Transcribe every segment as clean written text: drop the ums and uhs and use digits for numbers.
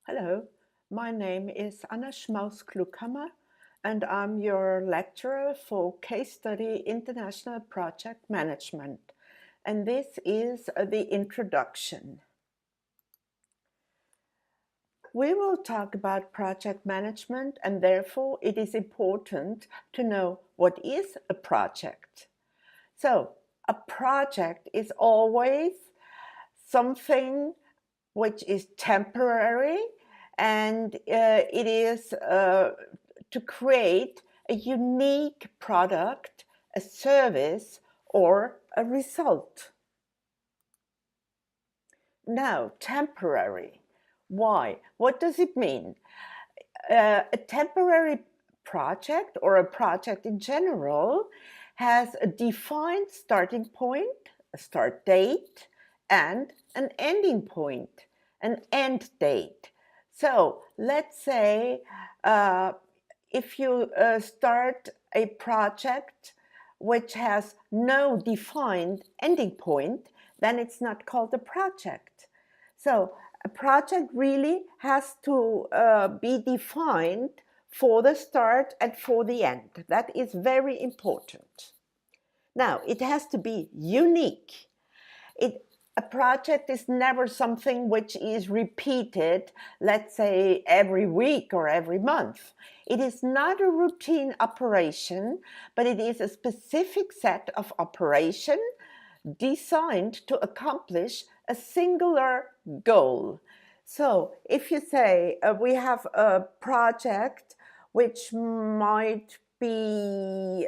Hello, my name is Schmaus-Klughammer, and I'm your lecturer for Case Study International Project Management. And this is the introduction. We will talk about project management, and therefore it is important to know what is a project. So, a project is always something which is temporary, and it is to create a unique product, a service, or a result. Now, temporary. Why? What does it mean? A temporary project or a project in general has a defined starting point, a start date, and an ending point, an end date. So let's say if you start a project which has no defined ending point, then it's not called a project. So a project really has to be defined for the start and for the end. That is very important. Now, it has to be unique. A project is never something which is repeated, let's say, every week or every month. It is not a routine operation, but it is a specific set of operation designed to accomplish a singular goal. So if you say we have a project which might be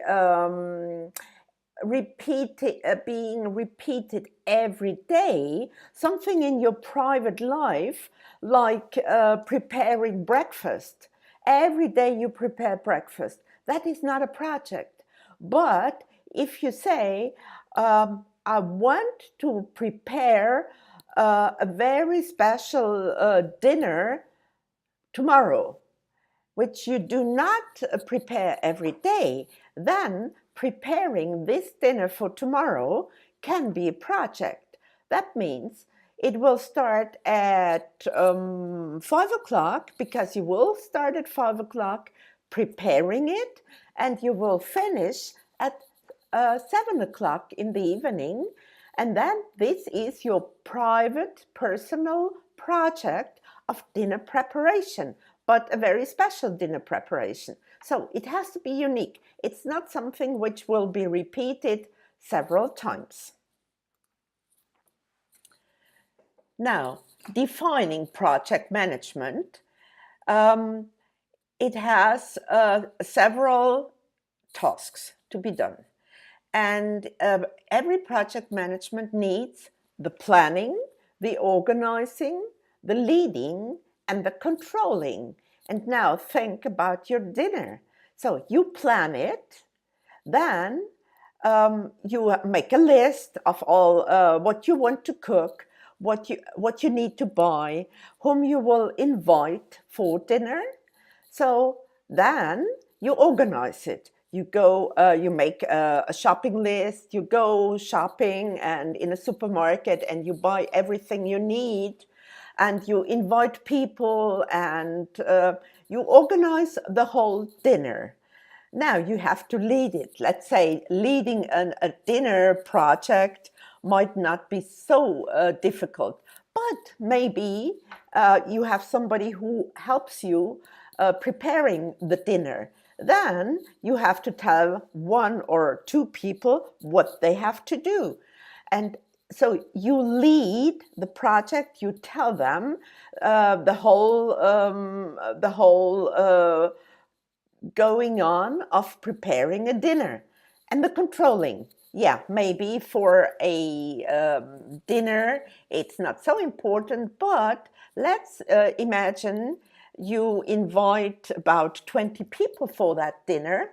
being repeated every day, something in your private life, like preparing breakfast. Every day you prepare breakfast. That is not a project. But if you say, I want to prepare a very special dinner tomorrow, which you do not prepare every day, then preparing this dinner for tomorrow can be a project. That means it will start at 5 o'clock, because you will start at 5 o'clock preparing it, and you will finish at 7 o'clock in the evening. And then this is your private, personal project of dinner preparation, but a very special dinner preparation. So it has to be unique. It's not something which will be repeated several times. Now, defining project management, it has several tasks to be done. And every project management needs the planning, the organizing, the leading, and the controlling. And now think about your dinner. So you plan it, then you make a list of all what you want to cook, what you need to buy, whom you will invite for dinner. So then you organize it. You go, you make a shopping list, you go shopping and in a supermarket, and you buy everything you need, and you invite people, and you organize the whole dinner. Now you have to lead it. Let's say leading a dinner project might not be so difficult, but maybe you have somebody who helps you preparing the dinner. Then you have to tell one or two people what they have to do. And so you lead the project, you tell them the whole going on of preparing a dinner. And the controlling. Yeah, maybe for a dinner it's not so important, but let's imagine you invite about 20 people for that dinner.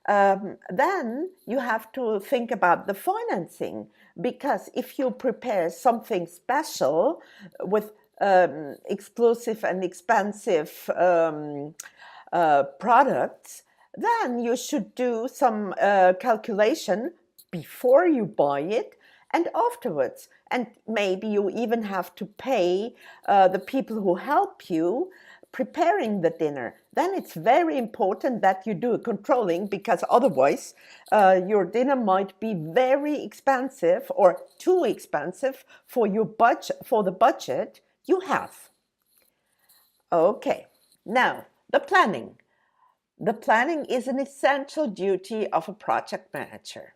Then you have to think about the financing, because if you prepare something special with exclusive and expensive products, then you should do some calculation before you buy it, and afterwards. And maybe you even have to pay the people who help you preparing the dinner. Then it's very important that you do controlling, because otherwise your dinner might be very expensive or too expensive for your budget, for the budget you have. Okay, now the planning. The planning is an essential duty of a project manager,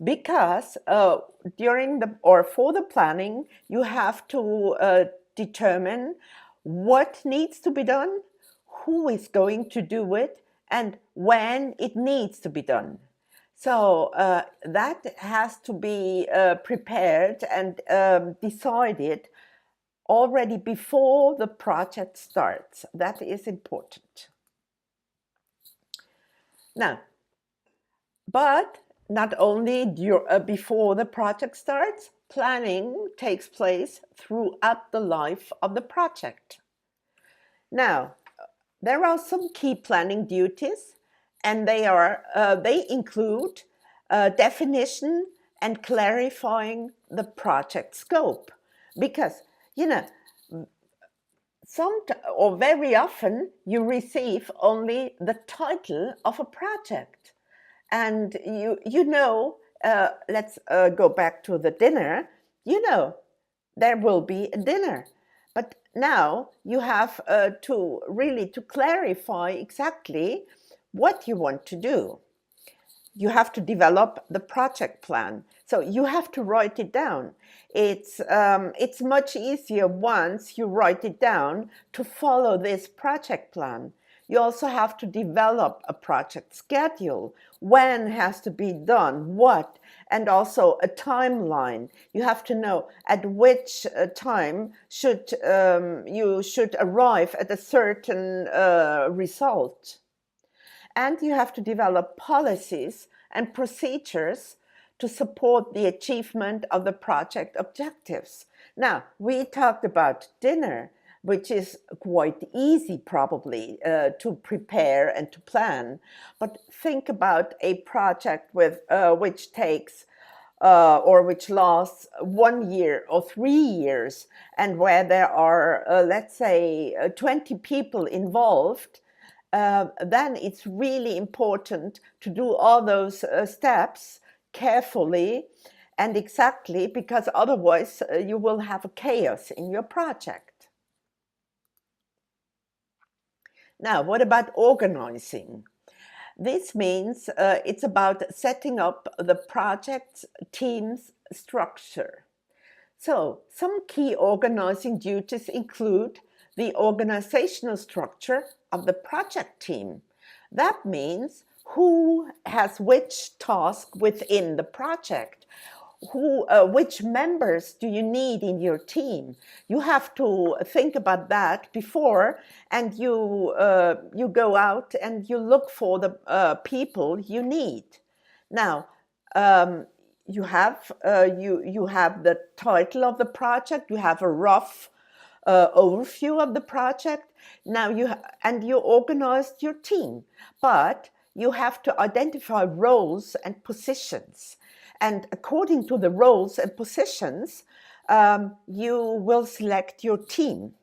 because during the or for the planning you have to determine what needs to be done, who is going to do it, and when it needs to be done. So that has to be prepared and decided already before the project starts. That is important. Now, but not only before the project starts, planning takes place throughout the life of the project. Now, there are some key planning duties, and they include definition and clarifying the project scope, because very often you receive only the title of a project, and let's go back to the dinner. There will be a dinner, but now you have to clarify exactly what you want to do. You have to develop the project plan. So you have to write it down. It's much easier once you write it down to follow this project plan. You also have to develop a project schedule. When has to be done, what, and also a timeline. You have to know at which time you should arrive at a certain result. And you have to develop policies and procedures to support the achievement of the project objectives. Now, we talked about dinner, which is quite easy probably to prepare and to plan. But think about a project which takes or which lasts 1 year or 3 years, and where there are, let's say, 20 people involved. Then it's really important to do all those steps carefully and exactly, because otherwise you will have a chaos in your project. Now, what about organizing? This means it's about setting up the project team's structure. So, some key organizing duties include the organizational structure of the project team. That means who has which task within the project. Which members do you need in your team? You have to think about that before, and you go out and you look for the people you need. Now, you have the title of the project. You have a rough overview of the project. Now you organized your team, but you have to identify roles and positions. And according to the roles and positions, you will select your team.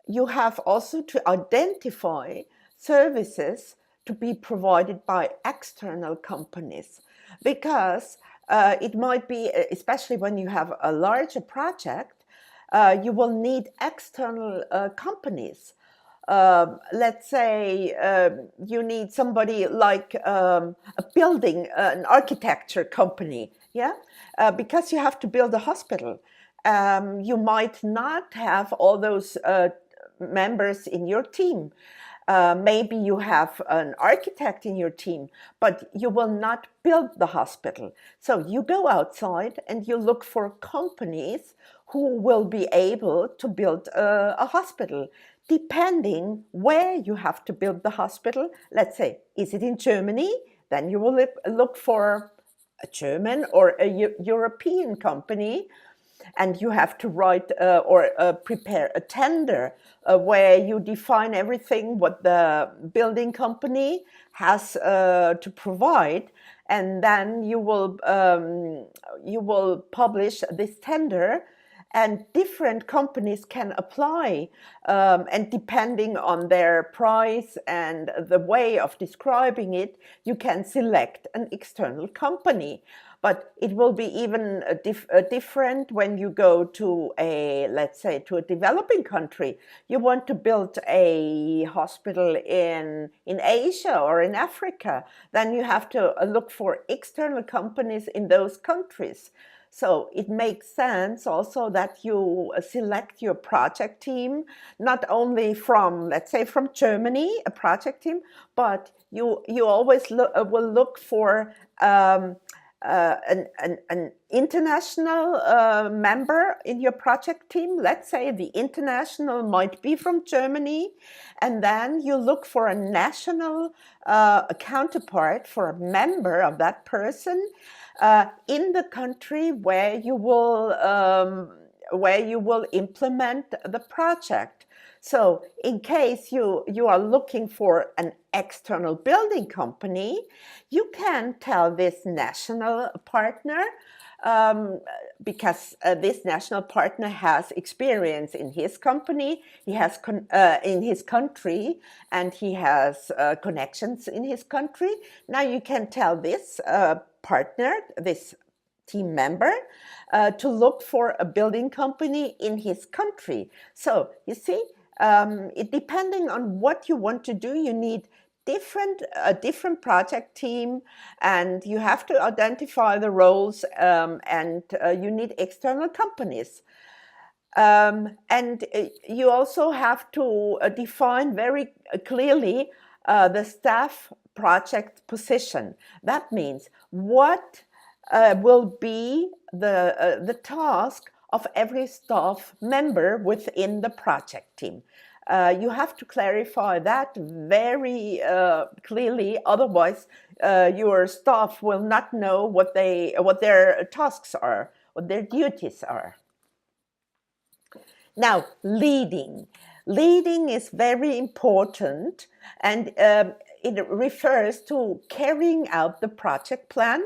You have also to identify services to be provided by external companies, because it might be, especially when you have a larger project, you will need external companies. Let's say you need somebody like a building, an architecture company, because you have to build a hospital. You might not have all those members in your team. Maybe you have an architect in your team, but you will not build the hospital. So you go outside and you look for companies who will be able to build a hospital, depending where you have to build the hospital. Let's say, is it in Germany? Then you will look for a German or a European company, and you have to write or prepare a tender where you define everything what the building company has to provide, and then you will publish this tender, and different companies can apply, and depending on their price and the way of describing it, you can select an external company. But it will be even different when you go to let's say, to a developing country. You want to build a hospital in Asia or in Africa, then you have to look for external companies in those countries. So it makes sense also that you select your project team, not only from, let's say, from Germany, a project team, but you always will look for an international member in your project team. Let's say the international might be from Germany, and then you look for a national counterpart, for a member of that person in the country where you will implement the project. So in case you are looking for an external building company, you can tell this national partner, because this national partner has experience in his company, he has in his country, and he has connections in his country. Now you can tell this partner, this team member, to look for a building company in his country. So you see, depending on what you want to do, you need a different project team, and you have to identify the roles, and you need external companies. And you also have to define very clearly the staff project position. That means what will be the task of every staff member within the project team. You have to clarify that very clearly, otherwise your staff will not know what their tasks are, what their duties are. Now, leading. Leading is very important, and it refers to carrying out the project plan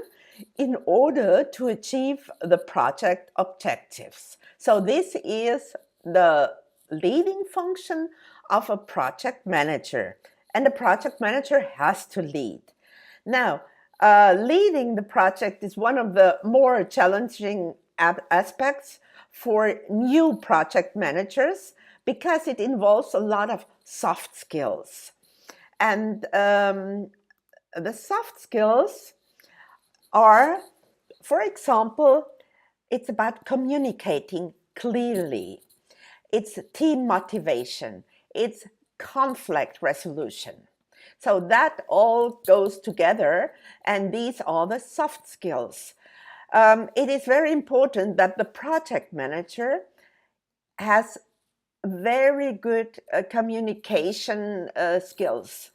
in order to achieve the project objectives. So this is the leading function of a project manager, and the project manager has to lead. Now, leading the project is one of the more challenging aspects for new project managers, because it involves a lot of soft skills. And the soft skills are, for example, it's about communicating clearly. It's team motivation. It's conflict resolution. So that all goes together, and these are the soft skills. It is very important that the project manager has very good communication skills.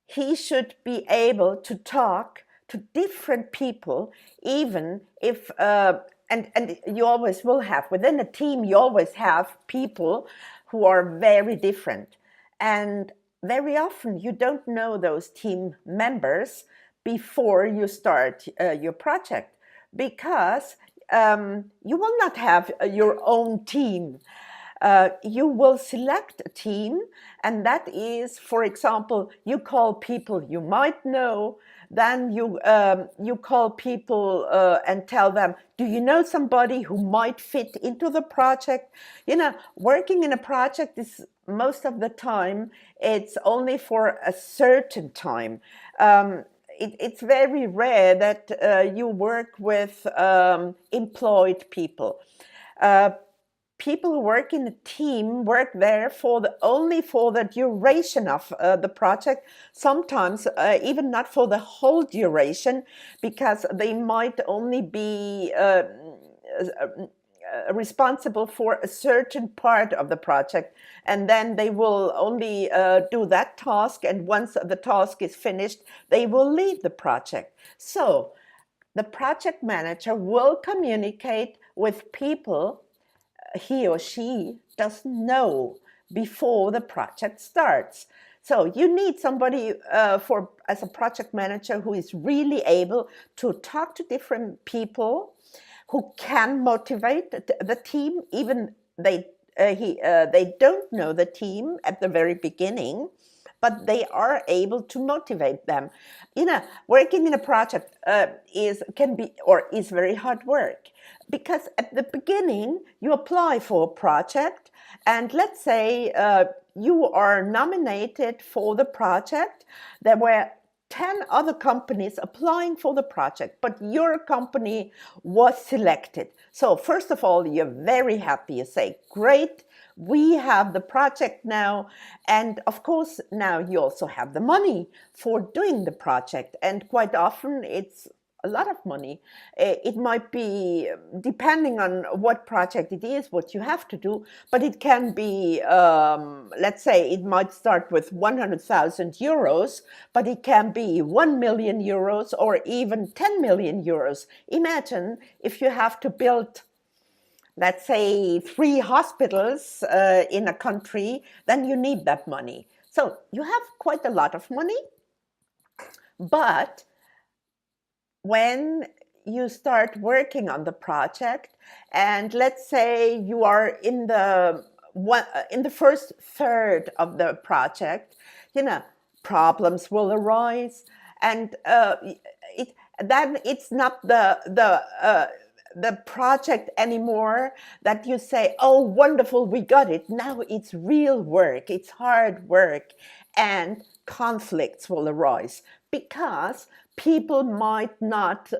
He should be able to talk to different people, even if, and you always will have, within a team, you always have people who are very different. And very often you don't know those team members before you start your project, because you will not have your own team. You will select a team, and that is, for example, you call people you might know, then you call people and tell them, do you know somebody who might fit into the project? You know, working in a project is most of the time, it's only for a certain time. It's very rare that you work with employed people. People who work in a team work there only for the duration of the project, sometimes even not for the whole duration, because they might only be responsible for a certain part of the project, and then they will only do that task, and once the task is finished, they will leave the project. So the project manager will communicate with people he or she doesn't know before the project starts. So you need somebody as a project manager who is really able to talk to different people, who can motivate the team, even they don't know the team at the very beginning, but they are able to motivate them. Working in a project is very hard work, because at the beginning you apply for a project, and let's say you are nominated for the project. There were 10 other companies applying for the project, but your company was selected. So first of all, you're very happy. You say, great, we have the project now. And of course, now you also have the money for doing the project. And quite often it's a lot of money. It might be, depending on what project it is, what you have to do, but it can be, let's say it might start with 100,000 euros, but it can be 1 million euros or even 10 million euros. Imagine if you have to build, let's say, 3 hospitals in a country, then you need that money. So you have quite a lot of money, but when you start working on the project, and let's say you are in the first third of the project, problems will arise, and then it's not the project anymore that you say, oh, wonderful, we got it. Now it's real work, it's hard work, and conflicts will arise because people might not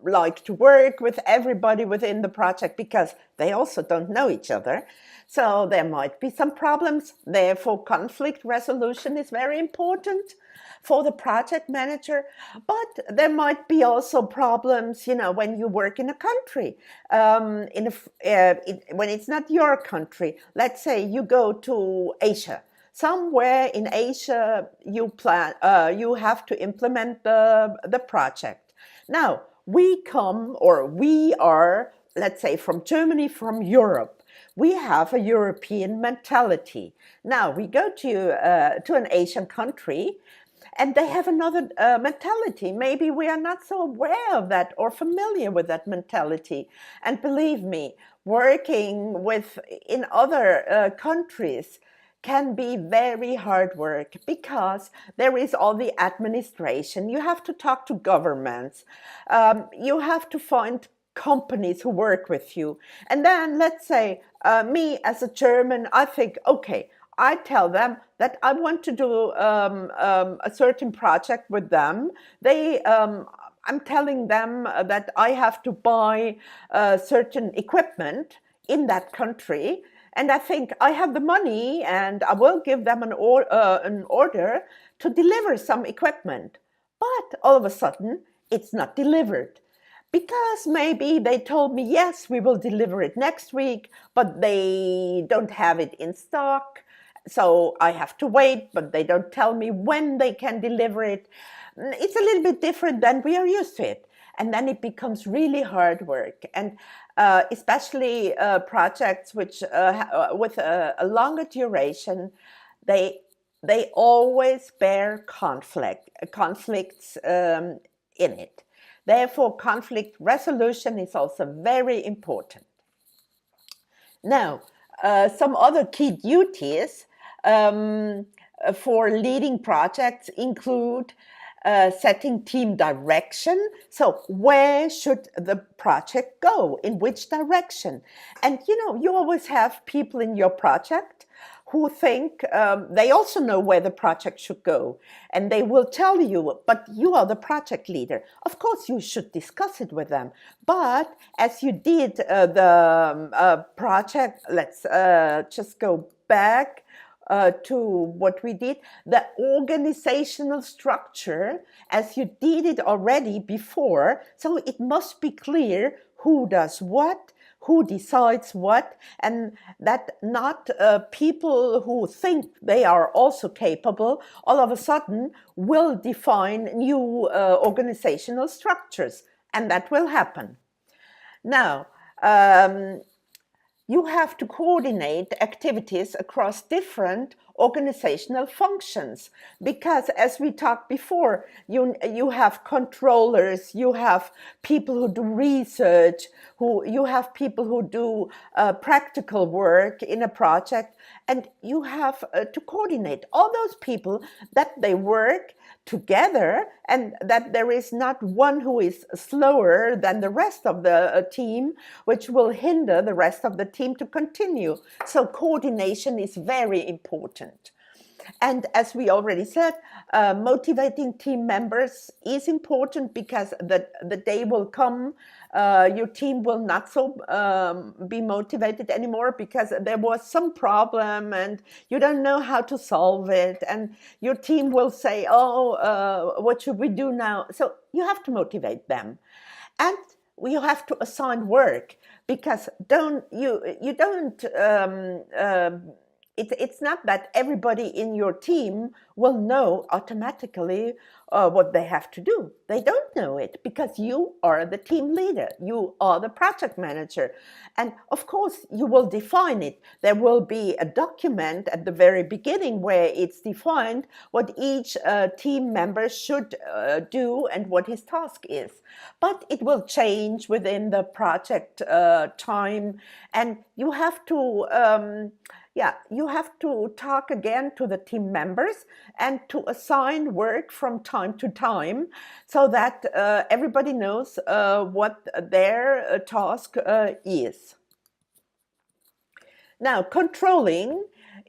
like to work with everybody within the project because they also don't know each other. So there might be some problems. Therefore, conflict resolution is very important for the project manager. But there might be also problems, when you work in a country, when it's not your country. Let's say you go to Asia. Somewhere in Asia, you have to implement the project. Now, we are, let's say, from Germany, from Europe. We have a European mentality. Now, we go to an Asian country, and they have another mentality. Maybe we are not so aware of that or familiar with that mentality. And believe me, working in other countries can be very hard work because there is all the administration. You have to talk to governments. You have to find companies who work with you. And then let's say me as a German, I think, okay, I tell them that I want to do a certain project with them. I'm telling them that I have to buy certain equipment in that country. And I think I have the money and I will give them an order to deliver some equipment. But all of a sudden, it's not delivered. Because maybe they told me, yes, we will deliver it next week, but they don't have it in stock. So I have to wait, but they don't tell me when they can deliver it. It's a little bit different than we are used to it. And then it becomes really hard work. And especially projects with a longer duration, they always bear conflicts in it. Therefore, conflict resolution is also very important. Now, some other key duties for leading projects include setting team direction. So where should the project go? In which direction? And you always have people in your project who think they also know where the project should go. And they will tell you, but you are the project leader. Of course, you should discuss it with them. But as you did the project, let's just go back to what we did, the organizational structure, as you did it already before. So it must be clear who does what, who decides what, and that not people who think they are also capable all of a sudden will define new organizational structures, and that will happen. Now, you have to coordinate activities across different organizational functions, because as we talked before, you have controllers, you have people who do research, you have people who do practical work in a project, and you have to coordinate all those people, that they work together, and that there is not one who is slower than the rest of the team, which will hinder the rest of the team to continue. So coordination is very important. And as we already said, motivating team members is important, because the day will come, your team will not so be motivated anymore because there was some problem and you don't know how to solve it. And your team will say, oh, what should we do now? So you have to motivate them. And you have to assign work, because it's not that everybody in your team will know automatically what they have to do. They don't know it, because you are the team leader. You are the project manager. And of course, you will define it. There will be a document at the very beginning where it's defined what each team member should do and what his task is. But it will change within the project time, and you have to you have to talk again to the team members and to assign work from time to time, so that everybody knows what their task is. Now, controlling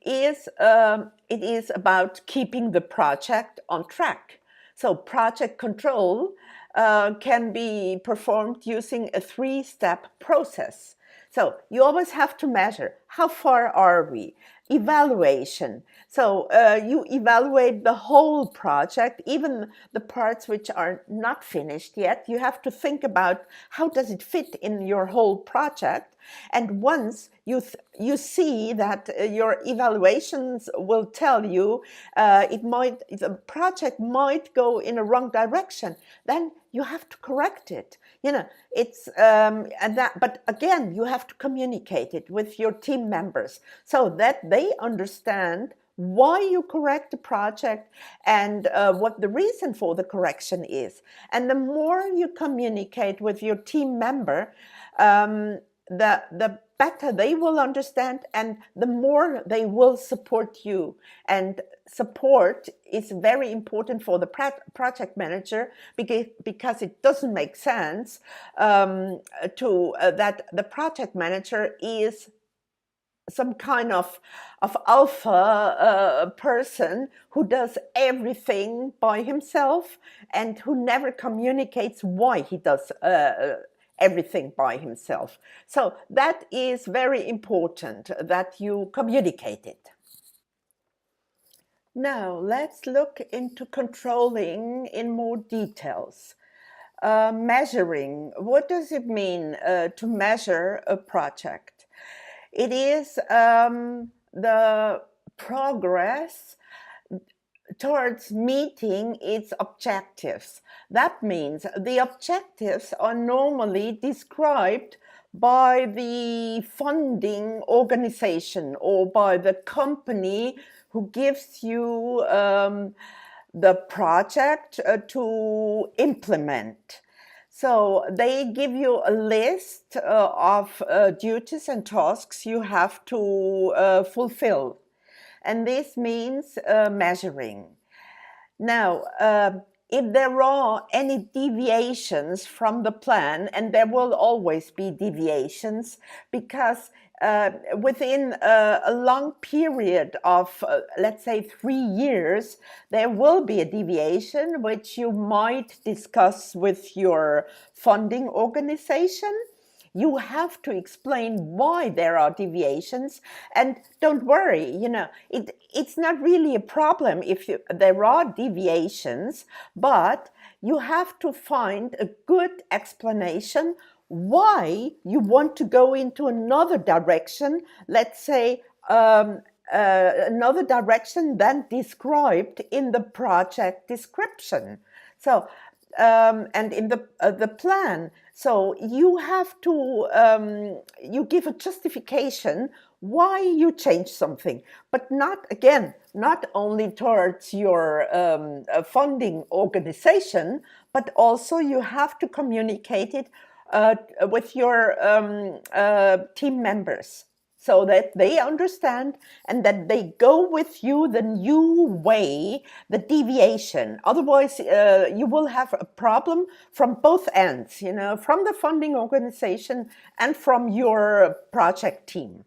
is it is about keeping the project on track. So project control can be performed using a 3-step process. So you always have to measure, how far are we? Evaluation. So you evaluate the whole project, even the parts which are not finished yet. You have to think about, how does it fit in your whole project? And once you see that your evaluations will tell you the project might go in a wrong direction, then you have to correct it. It's but again, you have to communicate it with your team members so that they understand why you correct the project and what the reason for the correction is. And the more you communicate with your team member, the better they will understand, and the more they will support you. And support is very important for the project manager, because it doesn't make sense that the project manager is some kind of alpha person who does everything by himself and who never communicates why he does everything by himself. So that is very important, that you communicate it. Now let's look into controlling in more details. Measuring. What does it mean to measure a project? It is the progress towards meeting its objectives. That means the objectives are normally described by the funding organization or by the company who gives you the project to implement. So they give you a list of duties and tasks you have to fulfill. And this means measuring. Now, if there are any deviations from the plan, and there will always be deviations, because within a long period of, let's say, 3 years, there will be a deviation which you might discuss with your funding organization. You have to explain why there are deviations, and don't worry, it's not really a problem if there are deviations, but you have to find a good explanation why you want to go into another direction, let's say another direction than described in the project description. So and in the plan. So you have to, you give a justification why you change something, but not only towards your funding organization, but also you have to communicate it with your team members, so that they understand and that they go with you the new way, the deviation. Otherwise, you will have a problem from both ends, from the funding organization and from your project team.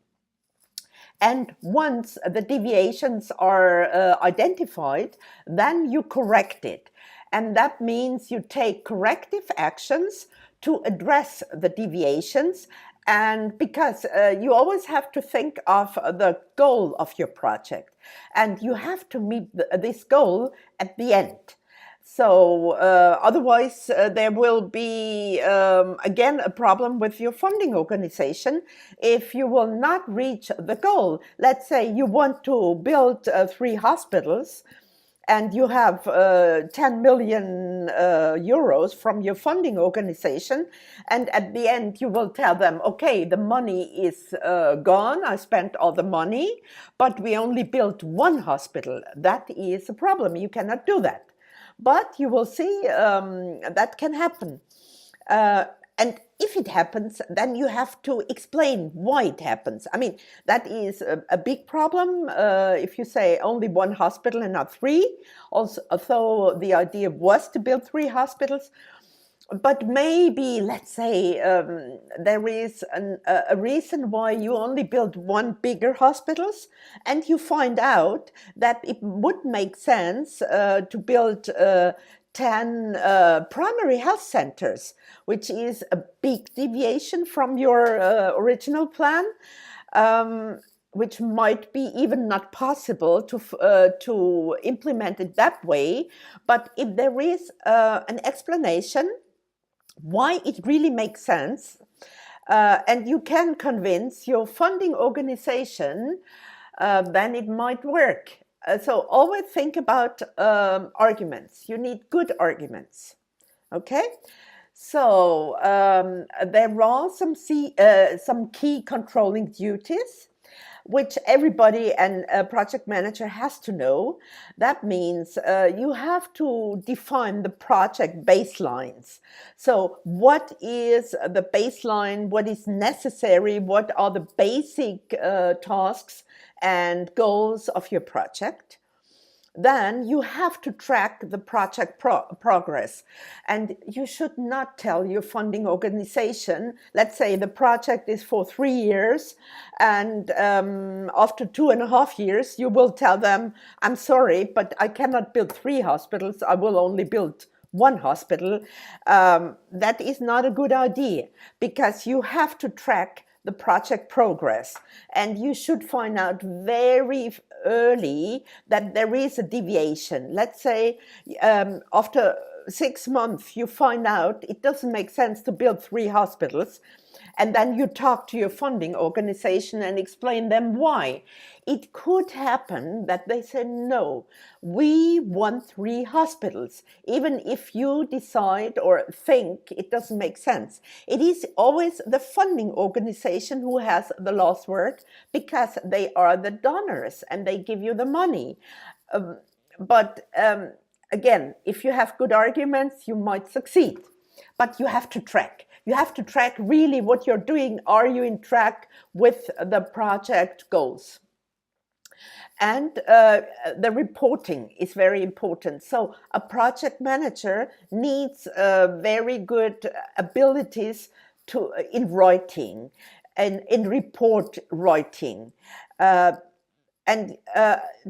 And once the deviations are identified, then you correct it. And that means you take corrective actions to address the deviations. And because you always have to think of the goal of your project, and you have to meet this goal at the end. So otherwise, there will be, again, a problem with your funding organization if you will not reach the goal. Let's say you want to build 3 hospitals, and you have 10 million euros from your funding organization, and at the end you will tell them, okay, the money is gone, I spent all the money, but we only built 1 hospital. That is a problem. You cannot do that. But you will see that can happen. And if it happens, then you have to explain why it happens. I mean, that is a big problem if you say only 1 hospital and not 3. Also, although the idea was to build 3 hospitals. But maybe, let's say, there is a reason why you only build 1 bigger hospitals, and you find out that it would make sense to build 10 primary health centers, which is a big deviation from your original plan, which might be even not possible to implement it that way. But if there is an explanation why it really makes sense, and you can convince your funding organization, then it might work. So always think about arguments. You need good arguments. Okay? So there are some key controlling duties which everybody and a project manager has to know. That means you have to define the project baselines. So what is the baseline? What is necessary? What are the basic tasks and goals of your project? Then you have to track the project progress. And you should not tell your funding organization, let's say the project is for 3 years, and after 2.5 years, you will tell them, I'm sorry, but I cannot build 3 hospitals. I will only build 1 hospital. That is not a good idea, because you have to track the project progress, and you should find out very early that there is a deviation. Let's say after 6 months you find out it doesn't make sense to build 3 hospitals, and then you talk to your funding organization and explain them why. It could happen that they say, no, we want 3 hospitals, even if you decide or think it doesn't make sense. It is always the funding organization who has the last word, because they are the donors and they give you the money. But again, if you have good arguments, you might succeed. But you have to track. You have to track really what you're doing. Are you in track with the project goals? And the reporting is very important. So a project manager needs very good abilities in writing and in report writing. And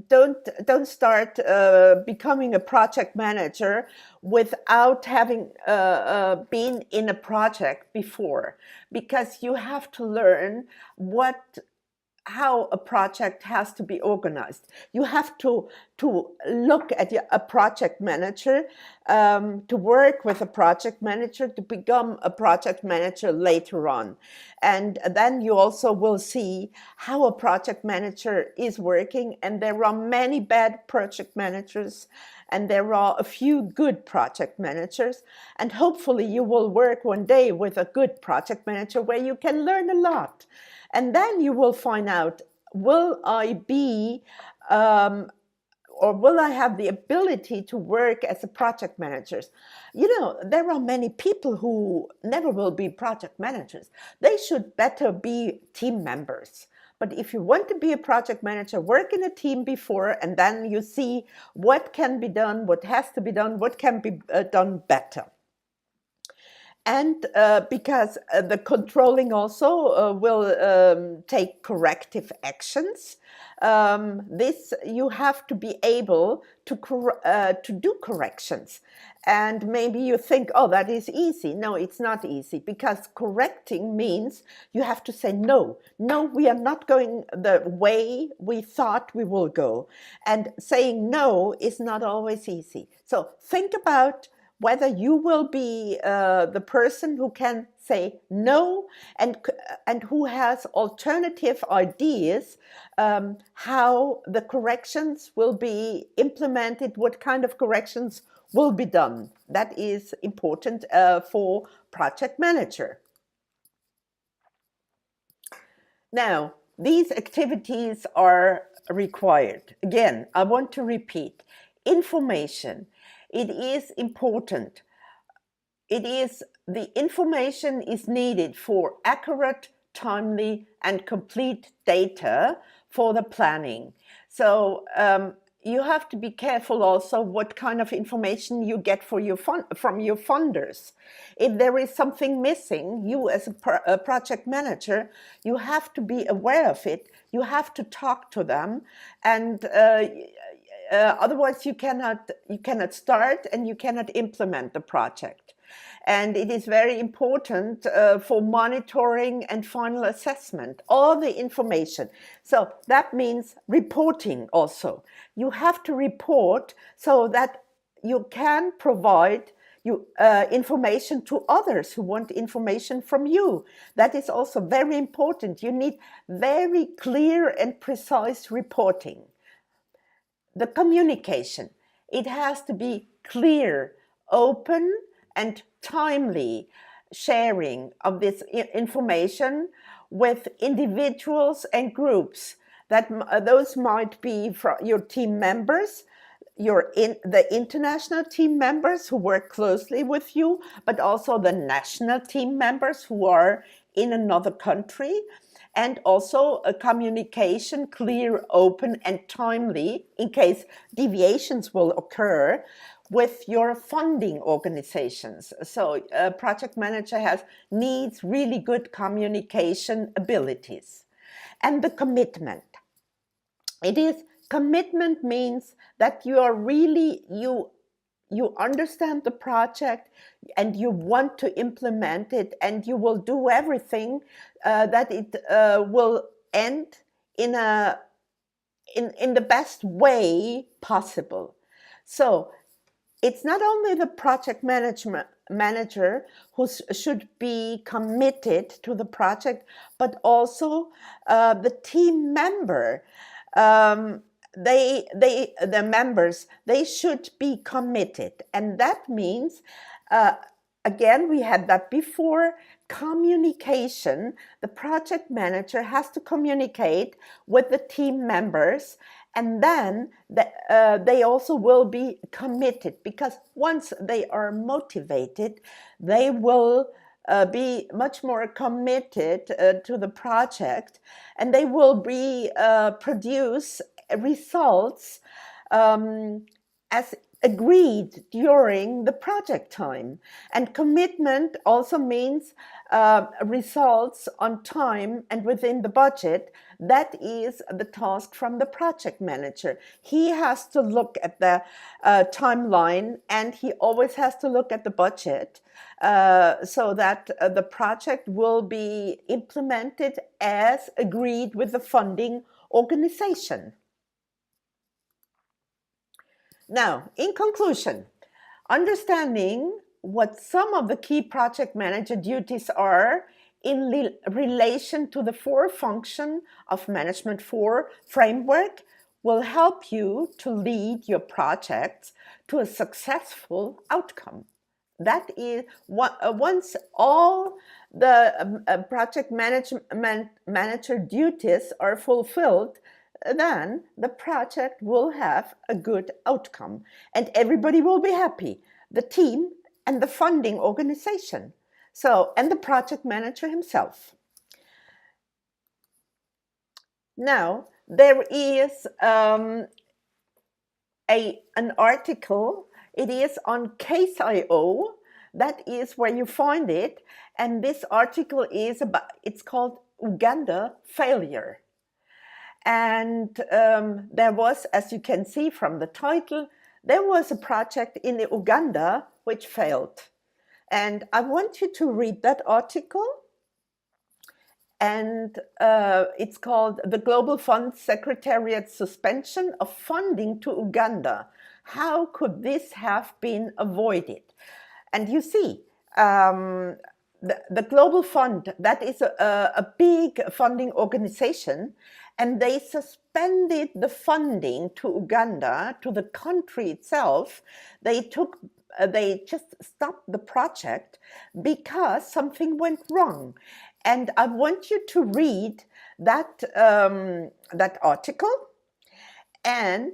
don't start becoming a project manager without having been in a project before, because you have to learn how a project has to be organized. You have to look at a project manager, to work with a project manager, to become a project manager later on. And then you also will see how a project manager is working. And there are many bad project managers, and there are a few good project managers. And hopefully you will work one day with a good project manager where you can learn a lot. And then you will find out, will I be or will I have the ability to work as a project manager? There are many people who never will be project managers. They should better be team members. But if you want to be a project manager, work in a team before, and then you see what can be done, what has to be done, what can be done better. And because the controlling also will take corrective actions, this you have to be able to do corrections. And maybe you think, oh, that is easy. No, it's not easy, because correcting means you have to say no. No, we are not going the way we thought we will go. And saying no is not always easy. So think about whether you will be the person who can say no, and who has alternative ideas, how the corrections will be implemented, what kind of corrections will be done. That is important for project manager. Now, these activities are required. Again, I want to repeat, information. It is important. The information is needed for accurate, timely, and complete data for the planning. So you have to be careful also what kind of information you get from your funders. If there is something missing, you as a project manager, you have to be aware of it. You have to talk to them, and otherwise you cannot start and you cannot implement the project. And it is very important for monitoring and final assessment, all the information. So that means reporting also. You have to report so that you can provide information to others who want information from you. That is also very important. You need very clear and precise reporting. The communication, it has to be clear, open, and timely sharing of this information with individuals and groups. Those might be your team members, the international team members who work closely with you, but also the national team members who are in another country. And also a communication, clear, open, and timely, in case deviations will occur, with your funding organizations. So a project manager needs really good communication abilities. And the commitment. Commitment means that you are really, you understand the project and you want to implement it, and you will do everything that it will end in the best way possible. So it's not only the project manager who should be committed to the project, but also the team member. The members, they should be committed. And that means, again, we had that before, communication. The project manager has to communicate with the team members, and then they also will be committed, because once they are motivated, they will be much more committed to the project, and they will produce results as agreed during the project time. And commitment also means results on time and within the budget. That is the task from the project manager. He has to look at the timeline, and he always has to look at the budget so that the project will be implemented as agreed with the funding organization. Now, in conclusion, understanding what some of the key project manager duties are in relation to the 4 function of Management 4 framework will help you to lead your projects to a successful outcome. That is, once all the project manager duties are fulfilled, then the project will have a good outcome and everybody will be happy, the team and the funding organization, and the project manager himself. Now, there is an article. It is on Case.io. That is where you find it. And this article it's called Ganda Failure. And there was, as you can see from the title, there was a project in Uganda which failed. And I want you to read that article. And it's called The Global Fund Secretariat Suspension of Funding to Uganda. How could this have been avoided? And you see, the Global Fund, that is a big funding organization, and they suspended the funding to Uganda, to the country itself. They just stopped the project because something went wrong. And I want you to read that article, and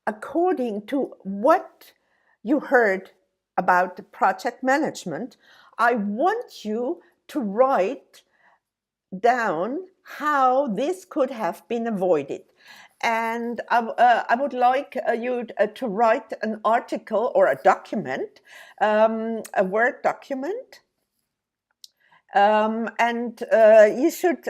according to what you heard about project management, I want you to write down how this could have been avoided. And I would like you to write an article or a document, a Word document. And you should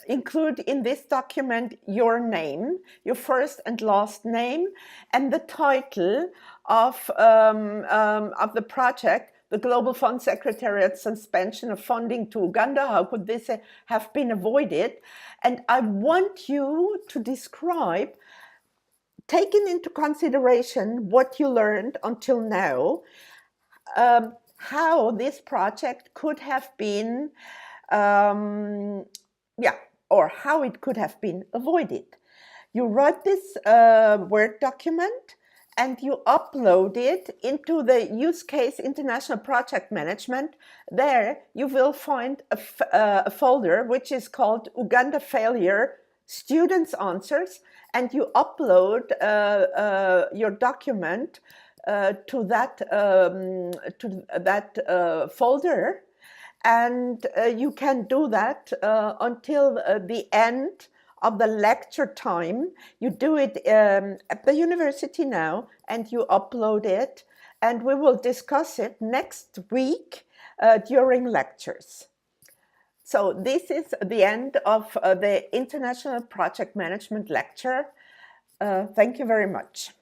include in this document your name, your first and last name, and the title of the project, the Global Fund Secretariat Suspension of Funding to Uganda. How could this have been avoided? And I want you to describe, taking into consideration what you learned until now, how this project could have been, or how it could have been avoided. You write this Word document and you upload it into the use case International Project Management. There you will find a folder which is called Ganda Failure Students' Answers, and you upload your document to that folder, and you can do that until the end of the lecture time. You do it at the university now, and you upload it, and we will discuss it next week during lectures. So this is the end of the International Project Management lecture. Thank you very much.